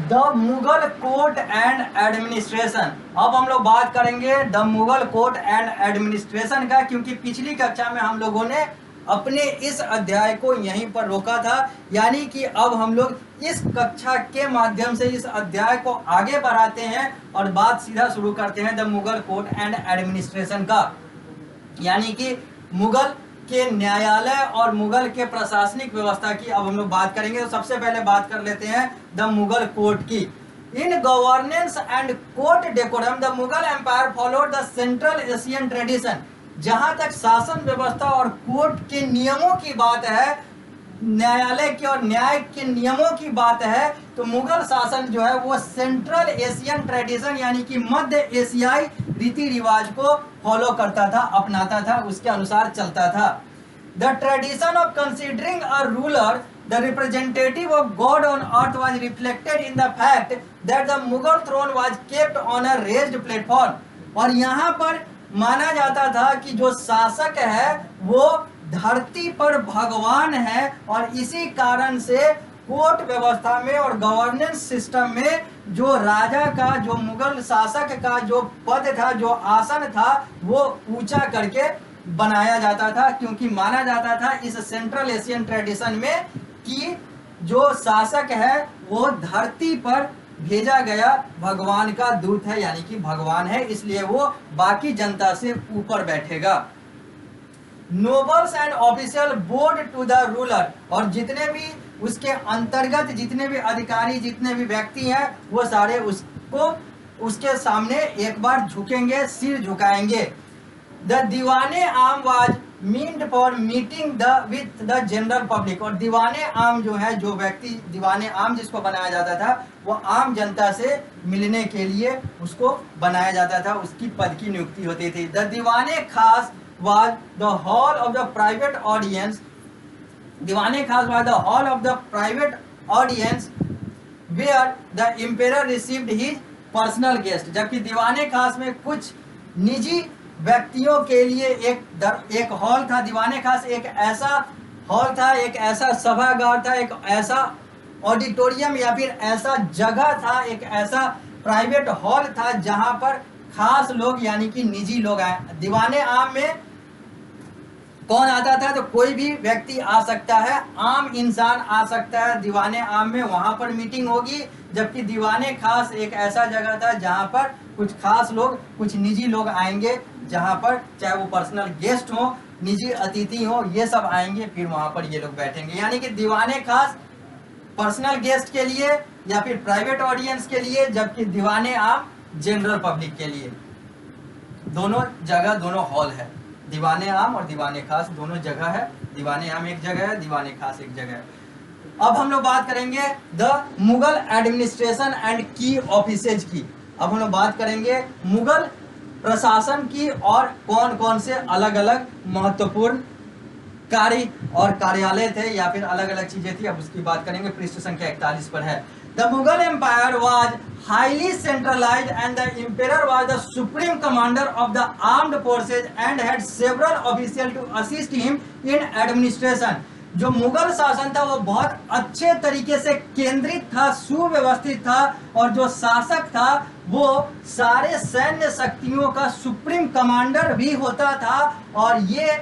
The Mughal court and administration. अब हम लोग बात करेंगे the Mughal court and administration का, क्योंकि पिछली कक्षा में हम लोगों ने अपने इस अध्याय को यहीं पर रोका था। यानी कि अब हम लोग इस कक्षा के माध्यम से इस अध्याय को आगे बढ़ाते हैं और बात सीधा शुरू करते हैं the Mughal court and administration का, यानी कि मुगल के न्यायालय और मुगल के प्रशासनिक व्यवस्था की अब हम लोग बात करेंगे। तो सबसे पहले बात कर लेते हैं द मुगल कोर्ट की। In governance and court decorum the Mughal empire followed the central Asian tradition. जहां तक शासन व्यवस्था और कोर्ट के नियमों की बात है, न्यायालय के और न्याय के नियमों की बात है, तो मुगल शासन जो है वो सेंट्रल एशियन ट्रेडिशन यानी कि मध्य एशियाई रीति रिवाज को फॉलो करता था, अपनाता था, उसके अनुसार चलता था। The tradition of considering a ruler the representative of God on earth was reflected in the fact that the Mughal throne was kept on a raised platform. और यहाँ पर माना जाता था कि जो शासक है वो धरती पर भगवान है, और इसी कारण से कोर्ट व्यवस्था में और गवर्नेंस सिस्टम में जो राजा का, जो मुगल शासक का जो पद था, जो आसन था, वो ऊंचा करके बनाया जाता था, क्योंकि माना जाता था इस सेंट्रल एशियन ट्रेडिशन में कि जो शासक है वो धरती पर भेजा गया भगवान का दूत है, यानी कि भगवान है, इसलिए वो बाकी जनता से ऊपर बैठेगा। Nobles and official bowed to the ruler, और जितने भी उसके अंतर्गत जितने भी अधिकारी, जितने भी व्यक्ति हैं, वो सारे उसको उसके सामने एक बार झुकेंगे, सिर झुकाएंगे। द दीवाने आम was meant for meeting the with the general public, और दीवाने आम जो है, जो व्यक्ति दीवाने आम जिसको बनाया जाता था, वो आम जनता से मिलने के लिए उसको बनाया जाता था, उसकी पद की नियुक्ति होती थी। द दीवाने खास was the hall of the private audience. दीवाने खास was the hall of the private audience where the emperor received his personal guest. जबकि दीवाने खास में कुछ निजी व्यक्तियों के लिए एक हॉल था। दीवाने खास एक ऐसा हॉल था, एक ऐसा सभागार था, एक ऐसा ऑडिटोरियम या फिर ऐसा जगह था, एक ऐसा प्राइवेट हॉल था जहां पर खास लोग यानी कि निजी लोग आए। दीवाने आम में कौन आता था? तो कोई भी व्यक्ति आ सकता है, आम इंसान आ सकता है दीवाने आम में, वहां पर मीटिंग होगी। जबकि दीवाने खास एक ऐसा जगह था जहां पर कुछ खास लोग, कुछ निजी लोग आएंगे, जहां पर चाहे वो पर्सनल गेस्ट हो, निजी अतिथि हो, ये सब आएंगे, फिर वहां पर ये लोग बैठेंगे। यानी कि दीवाने खास पर्सनल गेस्ट के लिए या फिर प्राइवेट ऑडियंस के लिए, जबकि दीवाने आम जनरल पब्लिक के लिए। दोनों जगह, दोनों हॉल है, दीवाने आम और दीवाने खास दोनों जगह है। दीवाने आम एक जगह है, दीवाने खास एक जगह है। अब हम लोग बात करेंगे द मुगल एडमिनिस्ट्रेशन एंड की ऑफिसेज की। अब हम लोग बात करेंगे मुगल प्रशासन की और कौन कौन से अलग अलग महत्वपूर्ण कार्य और कार्यालय थे या फिर अलग अलग चीजें थी, अब उसकी बात करेंगे। पृष्ठ संख्या 41 पर है। The Mughal empire was highly centralized and the emperor was the supreme commander of the armed forces and had several officials to assist him in administration. जो मुगल शासन था वो बहुत अच्छे तरीके से केंद्रित था, सुव्यवस्थित था, और जो शासक था वो सारे सैन्य शक्तियों का सुप्रीम कमांडर भी होता था, और ये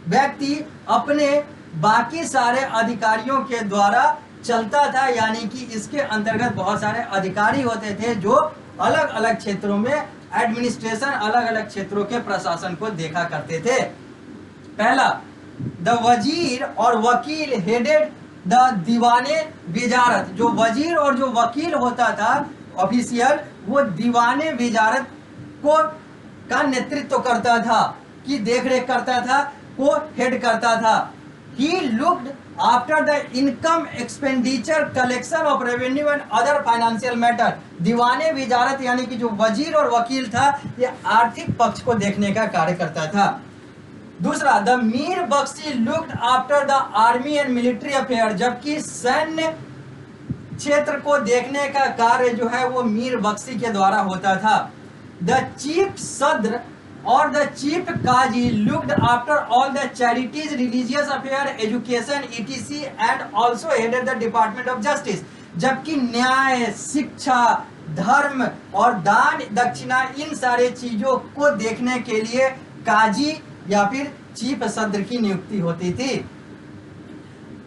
व्यक्ति अपने बाकी सारे अधिकारियों के द्वारा चलता था। यानी कि इसके अंतर्गत बहुत सारे अधिकारी होते थे जो अलग अलग क्षेत्रों में एडमिनिस्ट्रेशन, अलग अलग क्षेत्रों के प्रशासन को देखा करते थे। पहला, द वजीर और वकील हेडेड द दीवाने विजारत। जो वजीर और जो वकील होता था ऑफिशियल, वो दीवाने विजारत को का नेतृत्व करता था, कि देखरेख करता था, को हेड करता था। He looked after the income expenditure collection of revenue and other financial matter. दीवाने विजारत यानी कि जो वजीर और वकील था, ये आर्थिक पक्ष को देखने का कार्य करता था। दूसरा, the Mir Bakhshi looked after the army and military affair. जबकि सैन्य क्षेत्र को देखने का कार्य जो है वो मीर बख्शी के द्वारा होता था। द चीफ सद्र और the chief Qazi looked after all the charities, religious affair, education, etc. And also headed the department of justice. जबकि न्याय, शिक्षा, धर्म और दान दक्षिणा इन सारे चीजों को देखने के लिए काजी या फिर चीफ सदर की नियुक्ति होती थी।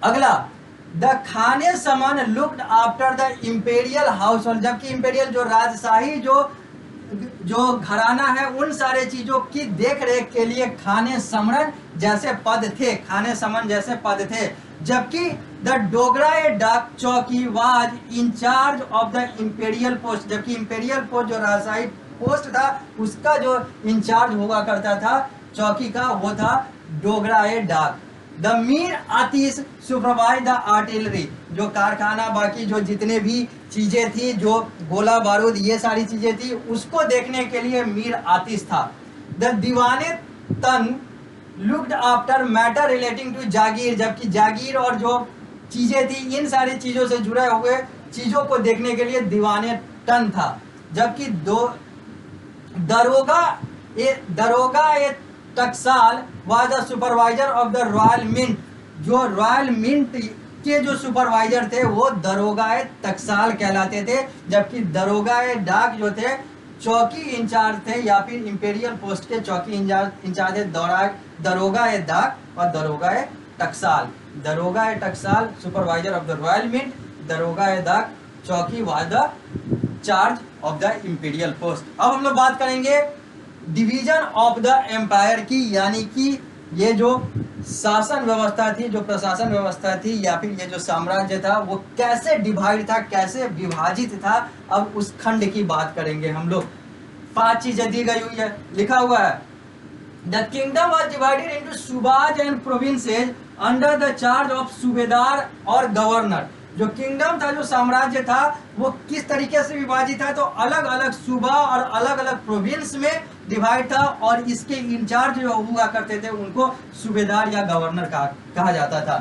अगला, the khan-i-saman looked after the imperial household, जबकि इंपेरियल जो राजशाही जो घराना है उन सारे चीजों की देख रेख के लिए खाने समन जैसे पद थे, खाने समन जैसे पद थे। जबकि द डोगरा Dak Chowki was in charge of the imperial post, जबकि इंपेरियल पोस्ट जो राजशाही पोस्ट था उसका जो इंचार्ज हुआ करता था चौकी का वो था डोगरा Dak. The Mir Atish supervise the artillery, जो कारखाना बाकी जो जितने भी चीजें थी, जो गोला बारूद ये सारी चीजें थी, उसको देखने के लिए मीर आतिश था। The diwan-i-tan looked after matter relating to jagir, जबकि जागीर और जो चीजें थी इन सारी चीजों से जुड़े हुए चीजों को देखने के लिए दीवाने तन था। जबकि Daroga e Taksal was the supervisor of the royal mint, जो रॉयल मिंट के जो सुपरवाइजर थे वो दरोगा टकसाल कहलाते थे। जबकि दरोगा डाक जो थे चौकी इंचार्ज थे या फिर इंपेरियल पोस्ट के चौकी इंचार्ज थे दरोगा डाक और दरोगा Taksal. Daroga Taksal supervisor of the royal mint, Daroga Dak Chowki was the charge of the imperial post. अब हम लोग बात करेंगे डिवीजन ऑफ द एम्पायर की, यानी कि ये जो शासन व्यवस्था थी, जो प्रशासन व्यवस्था थी या फिर ये जो साम्राज्य था वो कैसे डिवाइड था, कैसे विभाजित था। अब उस खंड की बात करेंगे हम लोग। 5 चीजें दी गई हुई है, लिखा हुआ है the kingdom was divided into subahs and provinces under the charge of subedar और गवर्नर। जो किंगडम था, जो साम्राज्य था, वो किस तरीके से विभाजित था, तो अलग अलग सूबा और अलग अलग प्रोविंस में डिवाइड था और इसके इंचार्ज जो हुआ करते थे उनको सूबेदार या गवर्नर कहा जाता था।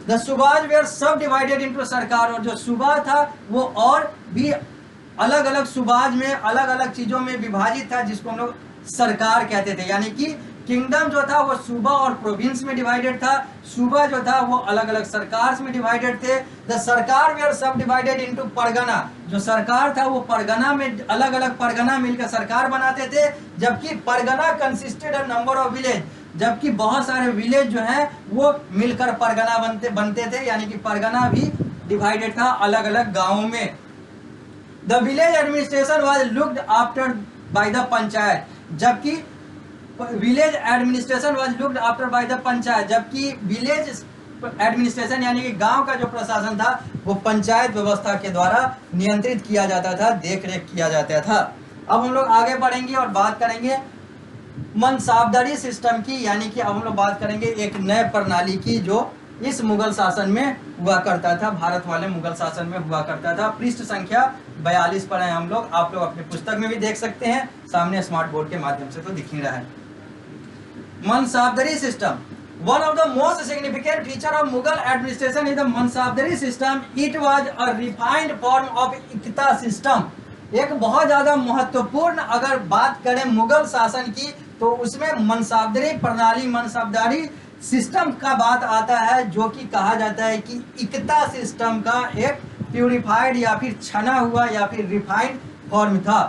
द सूबाज वेयर सब डिवाइडेड इनटू सरकार, और जो सूबा था वो और भी अलग अलग सूबाज में अलग अलग चीजों में विभाजित था जिसको हम लोग सरकार कहते थे। यानी कि किंगडम जो था वो सूबा और प्रोविंस में डिवाइडेड था, सूबा जो था वो अलग अलग सरकार में डिवाइडेड थे। द सरकार वेयर सब डिवाइडेड इनटू परगना, जो सरकार था वो परगना में अलग अलग परगना मिलकर सरकार बनाते थे। जबकि Pargana consisted of number of village, जबकि बहुत सारे विलेज जो है वो मिलकर परगना बनते थे, यानी कि परगना भी डिवाइडेड था अलग अलग गाँवों में। The village administration was looked after by the panchayat, जबकि village administration was looked after by the panchayat, जबकि विलेज एडमिनिस्ट्रेशन यानी कि गांव का जो प्रशासन था वो पंचायत व्यवस्था के द्वारा नियंत्रित किया जाता था, देख रेख किया जाता था। अब हम लोग आगे बढ़ेंगे और बात करेंगे मनसाबदारी सिस्टम की, यानी कि अब हम लोग बात करेंगे एक नए प्रणाली की जो इस मुगल शासन में हुआ करता था, भारत वाले मुगल शासन में हुआ करता था। पृष्ठ संख्या 42 पर है हम लोग, आप लोग अपने पुस्तक में भी देख सकते हैं, सामने स्मार्ट बोर्ड के माध्यम से तो दिख ही रहा है। Mansabdari system, one of the most significant feature of Mughal administration is the mansabdari system. It was a refined form of iqta system. एक बहुत ज्यादा महत्वपूर्ण अगर बात करें मुगल शासन की तो उसमें मनसाबदारी प्रणाली, मनसाबदारी सिस्टम का बात आता है, जो कि कहा जाता है कि इक्ता सिस्टम का एक प्यूरिफाइड या फिर छना हुआ या फिर रिफाइंड फॉर्म था।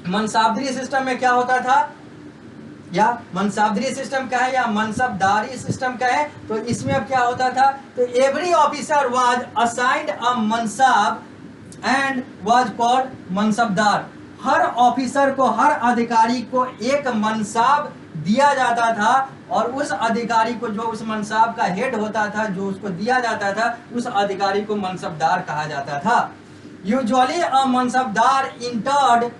मनसाबदारी सिस्टम में क्या होता था, या मनसाबदारी सिस्टम का है या मनसबदारी सिस्टम का है, तो इसमें अब क्या होता था, तो every officer was assigned a mansab and was called mansabdar. हर ऑफिसर को, हर अधिकारी को एक मनसाब दिया जाता था और उस अधिकारी को, जो उस मनसाब का हेड होता था, जो उसको दिया जाता था, उस अधिकारी को मनसबदार कहा जाता था। Usually a mansabdar entered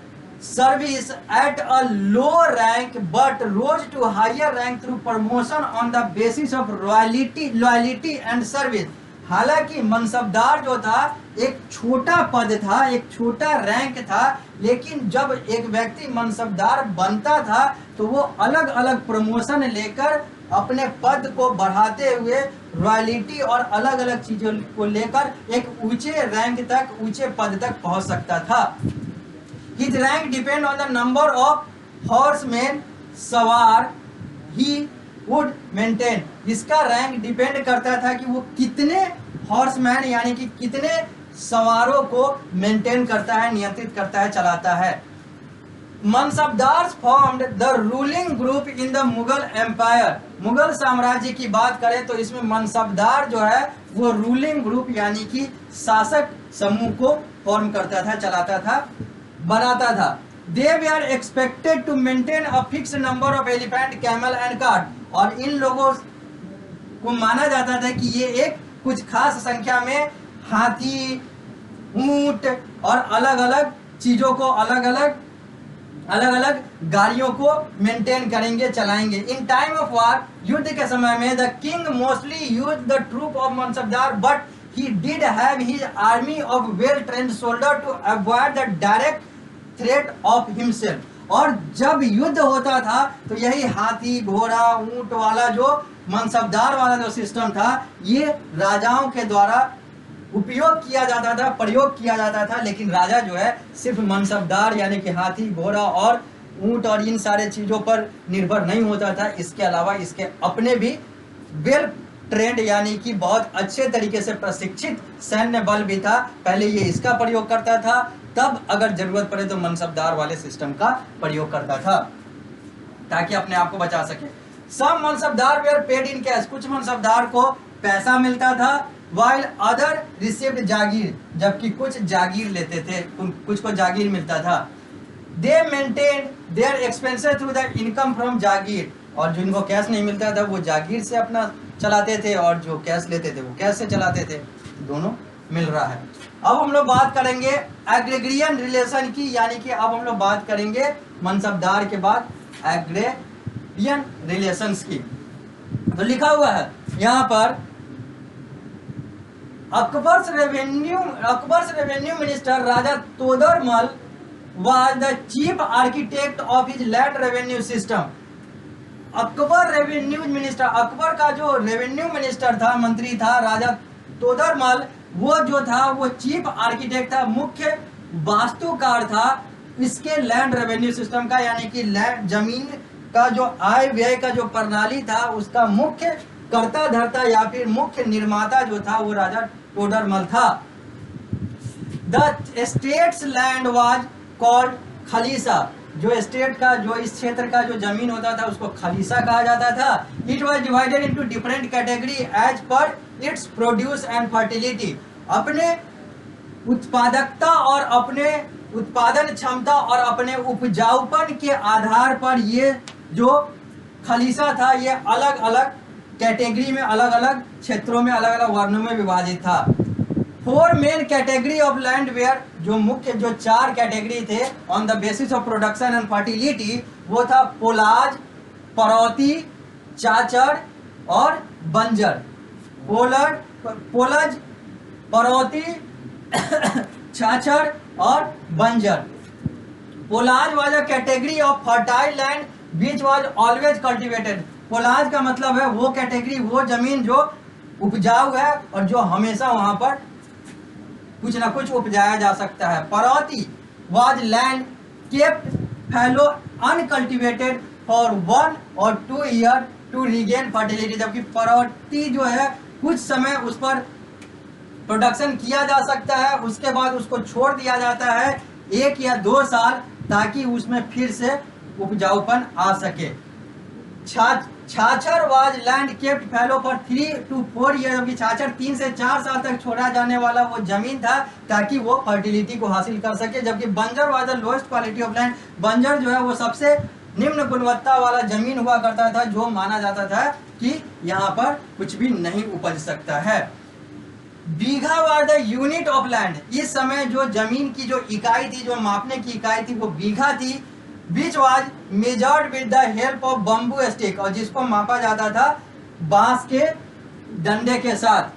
service at a low rank but rose to higher rank through promotion on the basis of loyalty and service. हालांकि मनसबदार जो था एक छोटा पद था, एक छोटा रैंक था, लेकिन जब एक व्यक्ति मनसबदार बनता था तो वो अलग अलग प्रमोशन लेकर अपने पद को बढ़ाते हुए रॉयलिटी और अलग अलग चीजों को लेकर एक ऊंचे रैंक तक, ऊंचे पद तक पहुंच सकता था। His rank depend on the number of horsemen सवार he वुड मेंटेन, इसका रैंक डिपेंड करता था कि वो कितने हॉर्समैन यानी कि कितने सवारों को मेंटेन करता है, नियंत्रित करता है, चलाता है। Mansabdars formed the ruling group in the Mughal empire. Mughal साम्राज्य की बात करें तो इसमें मनसबदार जो है वो रूलिंग ग्रुप यानी कि शासक समूह को फॉर्म करता था, चलाता था, बनाता था। They were expected to maintain a fix number of elephant, camel and cart, और इन लोगों को माना जाता था कि ये एक कुछ खास संख्या में हाथी, ऊंट और अलग अलग चीजों को, अलग अलग गाड़ियों को मेंटेन करेंगे, चलाएंगे। इन टाइम ऑफ वार, युद्ध के समय में, the king mostly use the troop of mansabdar, but he did have his army of well trained soldier to avoid the direct threat of himself. और जब युद्ध होता था तो यही हाथी, घोड़ा, ऊंट वाला जो मनसबदार वाला जो सिस्टम था, ये राजाओं के द्वारा उपयोग किया जाता था, प्रयोग किया जाता था, लेकिन राजा जो है सिर्फ मनसबदार यानी कि हाथी, घोड़ा और ऊंट और इन सारे चीजों पर निर्भर नहीं होता था। इसके अलावा इसके अपने भी वेल ट्रेंड यानी कि बहुत अच्छे तरीके से प्रशिक्षित सैन्य बल भी था। पहले ये इसका प्रयोग करता था, तब अगर जरूरत पड़े तो मनसबदार वाले सिस्टम का प्रयोग करता था ताकि अपने आप को बचा सके। सम mansabdar where paid in cash, कुछ मनसबदार को पैसा मिलता था, while अदर रिसीव्ड जागीर, जबकि कुछ जागीर लेते थे, कुछ को जागीर मिलता था। They maintain their expenses through the income from jagir, और जिनको कैश नहीं मिलता था वो जागीर से अपना चलाते थे, और जो कैश लेते थे वो कैश से चलाते थे, दोनों मिल रहा है। अब हम लोग बात करेंगे एग्रेगरियन रिलेशन की, यानी कि अब हम लोग बात करेंगे मनसबदार के बाद एग्रेगरियन रिलेशंस की। तो लिखा हुआ है यहाँ पर, Akbar's revenue minister Raja Todarmal was the chief architect of his land revenue system। Akbar revenue minister, Akbar का जो रेवेन्यू मिनिस्टर था, मंत्री था राजा तोदरमल, वो जो था वो चीफ आर्किटेक्ट था, मुख्य वास्तुकार था इसके लैंड रेवेन्यू सिस्टम का, यानी कि लैंड जमीन का जो आय व्यय का जो प्रणाली था उसका मुख्य कर्ता धर्ता या फिर मुख्य निर्माता जो था वो राजा तोदरमल था। The state's land was called khalisa, जो स्टेट का जो इस क्षेत्र का जो जमीन होता था उसको खलीसा कहा जाता था। It was divided into different category as per its produce and fertility, अपने उत्पादकता और अपने उत्पादन क्षमता और अपने उपजाऊपन के आधार पर ये जो खलीसा था ये अलग अलग कैटेगरी में, अलग अलग क्षेत्रों में, अलग अलग वर्णों में विभाजित था। 4 main category of land where, जो मुख्य जो 4 कैटेगरी थे on the basis of production and fertility, वो था पोलाज, परौती, चाचड़ और बंजर। पोलज, परौती, छाछड़ और banjar. Polaj was a category of fertile land which was always cultivated. Polaj का मतलब है वो कैटेगरी, वो जमीन जो उपजाऊ है और जो हमेशा वहां पर कुछ ना कुछ उपजाया जा सकता है। Parauti was land kept fallow uncultivated for 1 or 2 year to regain fertility, जबकि परौती जो है कुछ समय उस पर प्रोडक्शन किया जा सकता है, उसके बाद उसको छोड़ दिया जाता है 1 या 2 साल, ताकि उसमें फिर से उपजाऊपन आ सके। Chachar was land kept fallow for 3 to 4 year, जबकि छाछड़ 3 से 4 साल तक छोड़ा जाने वाला वो जमीन था ताकि वो फर्टिलिटी को हासिल कर सके। जबकि बंजर was the lowest quality of land, बंजर जो है वो सबसे निम्न गुणवत्ता वाला जमीन हुआ करता था, जो माना जाता था कि यहाँ पर कुछ भी नहीं उपज सकता है। Bigha was the unit of land, इस समय जो जमीन की जो इकाई थी, जो मापने की इकाई थी वो बीघा थी। Which was measured with the help of bamboo stick, और जिसको मापा जाता था बांस के डंडे के साथ।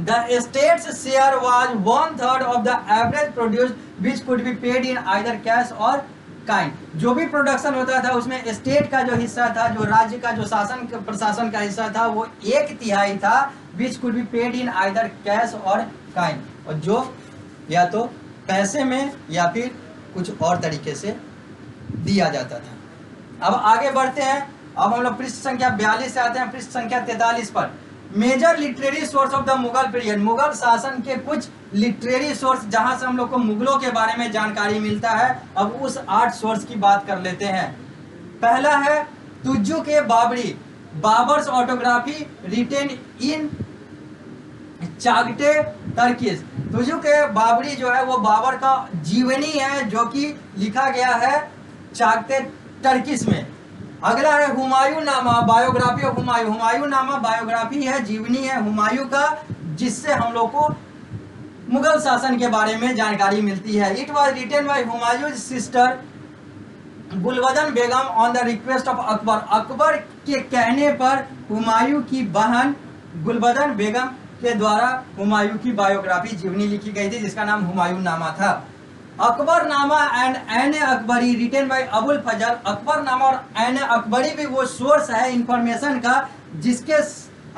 The state's share was 1/3 of the average produce, which could be paid in either cash or kind। जो भी प्रोडक्शन होता था उसमें स्टेट का जो हिस्सा था, जो राज्य का जो शासन प्रशासन का हिस्सा था, वो 1/3 था, which could be paid in either cash or kind, और जो या तो पैसे में या फिर कुछ और तरीके से दिया जाता था। अब आगे बढ़ते हैं अब हम लोग पृष्ठ संख्या 42 से आते हैं पृष्ठ संख्या 43 पर। Major literary source of the Mughal period, Mughal शासन के कुछ लिटरेरी सोर्स जहां से हम लोग को मुगलों के बारे में जानकारी मिलता है। अब उस 8 सोर्स की बात कर लेते हैं। पहला है तुज्जु के बाबरी, बाबर्स ऑटोग्राफी रिटेन इन चागटे टर्किश। तुज्जु के बाबरी जो है वो बाबर का जीवनी है जो कि लिखा गया है चागटे टर्किश में। अगला है हुमायूं नामा, बायोग्राफी ऑफ हुमायूं। हुमायूं नामा बायोग्राफी है, जीवनी है हुमायूं का, जिससे हम लोग को मुगल शासन के बारे में जानकारी मिलती है। It was written by Humayun sister Gulbadan Begum on the request of Akbar. Akbar के कहने पर हुमायूं की बहन गुलबदन बेगम के द्वारा हुमायूं की बायोग्राफी जीवनी लिखी गई थी, जिसका नाम हुमायूं नामा था। Akbarnama and Ain-i-Akbari written by Abul Fazl. Akbarnama और एन अकबरी भी वो सोर्स है इंफॉर्मेशन का जिसके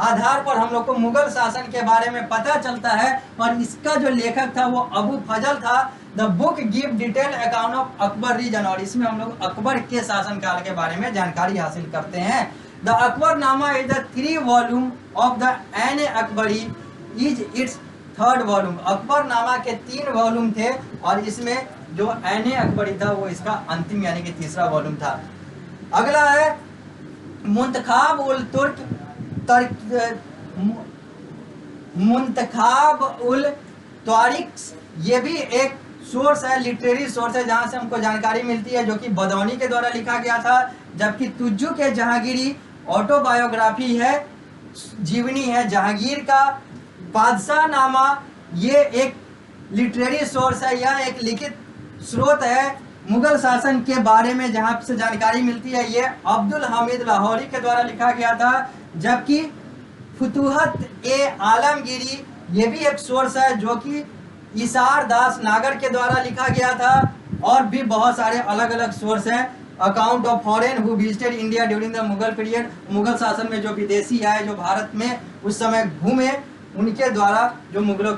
आधार पर हम लोग को मुगल शासन के बारे में पता चलता है, और इसका जो लेखक था वो अबू फजल था। The book give detail account of Akbar reign, और इसमें हम लोग अकबर के शासनकाल के बारे में जानकारी हासिल करते हैं। The Akbar nama is the 3 volume of the Ain Akbari is its 3rd volume. Akbar nama के 3 वॉल्यूम थे और इसमें जो एन अकबरी था वो इसका अंतिम यानी कि तीसरा वॉल्यूम था। अगला है मुंतखाब उल तुर्क मुंतखाब उल तारिक्स, ये भी एक सोर्स है, लिटरेरी सोर्स है जहां से हमको जानकारी मिलती है, जो कि बदौनी के द्वारा लिखा गया था। जबकि तुज्जु के जहांगीरी ऑटोबायोग्राफी है, जीवनी है जहांगीर का। बादशाह नामा ये एक लिटरेरी सोर्स है, यह एक लिखित स्रोत है मुगल शासन के बारे में जहां से जानकारी मिलती है। ये अब्दुल हमीद लाहौरी के द्वारा लिखा गया था। जबकि फुतूहत ए आलमगीरी ये भी एक सोर्स है जो कि इसार दास नागर के द्वारा लिखा गया था। और भी बहुत सारे अलग अलग सोर्स हैं। Account of foreign who visited India during the Mughal period, Mughal शासन में जो विदेशी आए जो भारत में उस समय घूमे उनके द्वारा जो मुगलों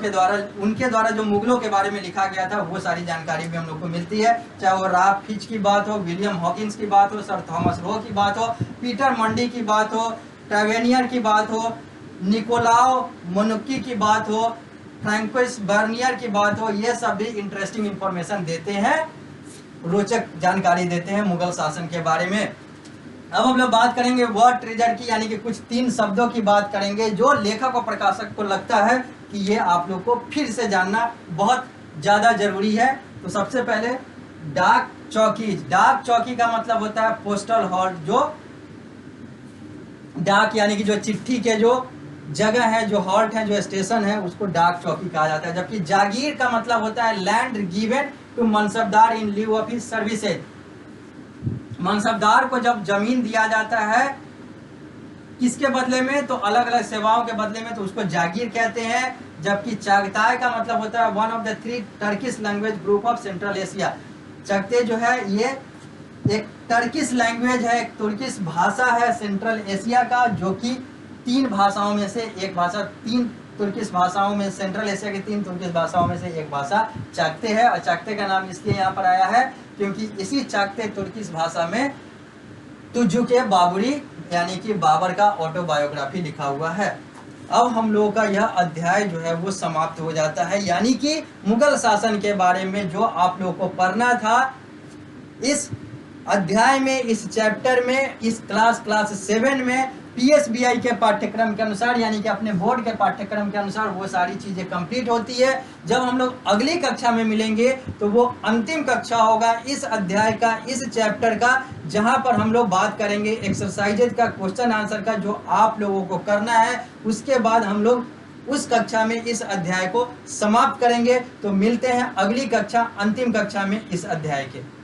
के बारे में लिखा गया था वो सारी जानकारी भी हम लोग को मिलती है। चाहे वो राल्फ फिच की बात हो, विलियम हॉकिंस की बात हो, सर थॉमस रो की बात हो, पीटर मंडी की बात हो, टैवेनियर की बात हो, निकोलाओ मोनुक्की की बात हो, फ्रैंकोइस बर्नियर की बात हो, ये सब भी इंटरेस्टिंग इंफॉर्मेशन देते हैं, रोचक जानकारी देते हैं मुगल शासन के बारे में। अब हम लोग बात करेंगे वर्ड ट्रेजर की, यानी कि कुछ 3 शब्दों की बात करेंगे जो लेखक और प्रकाशक को लगता है कि ये आप लोग को फिर से जानना बहुत ज़्यादा जरूरी है। तो सबसे पहले डाक चौकी। डाक चौकी का मतलब होता है पोस्टल हॉल्ट, जो डाक यानी कि जो चिट्ठी के जो जगह है, जो हॉल्ट है, जो स्टेशन है, उसको डाक चौकी कहा जाता है। जबकि जागीर का मतलब होता है land given to mansabdar in lieu of his services. Mansabdar को जब जमीन दिया जाता है किसके बदले में, तो अलग अलग सेवाओं के बदले में, तो उसको जागीर कहते हैं। जबकि चागताय का मतलब होता है 1 of the 3 Turkish language group of Central Asia. Chagatai जो है ये एक टर्किश लैंग्वेज है, एक तुर्किश भाषा है सेंट्रल एशिया का, जो कि 3 भाषाओं में से एक भाषा, 3 तुर्किश भाषाओं में, सेंट्रल एशिया की 3 तुर्किश भाषाओं में से एक भाषा चागते है। और चागते का नाम इसलिए यहाँ पर आया है क्योंकि इसी चागते तुर्किश भाषा में तुज्जु के बाबरी यानी कि बाबर का ऑटोबायोग्राफी लिखा हुआ है। अब हम लोगों का यह अध्याय जो है वो समाप्त हो जाता है, यानी कि मुगल शासन के बारे में जो आप लोगों को पढ़ना था इस अध्याय में, इस चैप्टर में, इस क्लास 7 में PSBI के पाठ्यक्रम के अनुसार, यानी कि अपने बोर्ड के पाठ्यक्रम के अनुसार वो सारी चीज़ें कंप्लीट होती है। जब हम लोग अगली कक्षा में मिलेंगे तो वो अंतिम कक्षा होगा इस अध्याय का, इस चैप्टर का, जहां पर हम लोग बात करेंगे एक्सरसाइजेज का, क्वेश्चन आंसर का, जो आप लोगों को करना है। उसके बाद हम लोग उस कक्षा में इस अध्याय को समाप्त करेंगे। तो मिलते हैं अगली कक्षा, अंतिम कक्षा में इस अध्याय के।